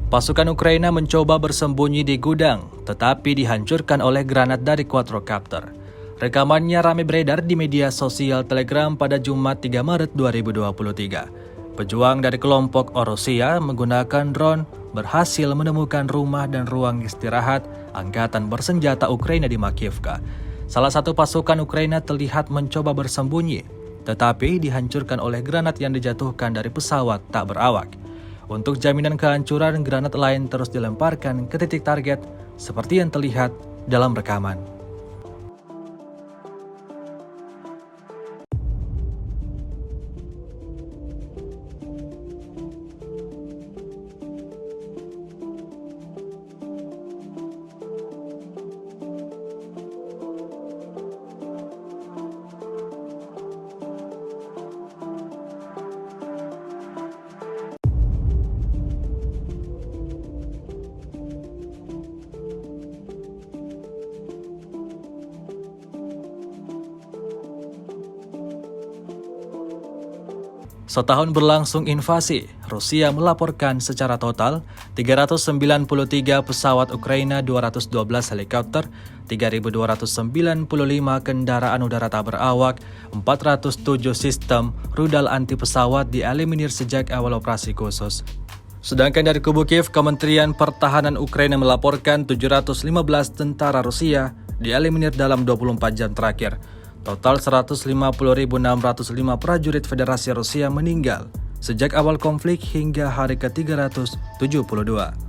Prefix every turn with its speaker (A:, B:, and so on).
A: Pasukan Ukraina mencoba bersembunyi di gudang, tetapi dihancurkan oleh granat dari quadrocopter. Rekamannya ramai beredar di media sosial Telegram pada Jumat 3 Maret 2023. Pejuang dari kelompok Rusia menggunakan drone berhasil menemukan rumah dan ruang istirahat angkatan bersenjata Ukraina di Makiivka. Salah satu pasukan Ukraina terlihat mencoba bersembunyi, tetapi dihancurkan oleh granat yang dijatuhkan dari pesawat tak berawak. Untuk jaminan kehancuran, granat lain terus dilemparkan ke titik target seperti yang terlihat dalam rekaman. Setahun berlangsung invasi, Rusia melaporkan secara total 393 pesawat Ukraina, 212 helikopter, 3.295 kendaraan udara tak berawak, 407 sistem rudal anti pesawat dieliminir sejak awal operasi khusus. Sedangkan dari kubu Kiev, Kementerian Pertahanan Ukraina melaporkan 715 tentara Rusia dieliminir dalam 24 jam terakhir. Total 150.605 prajurit Federasi Rusia meninggal sejak awal konflik hingga hari ke-372.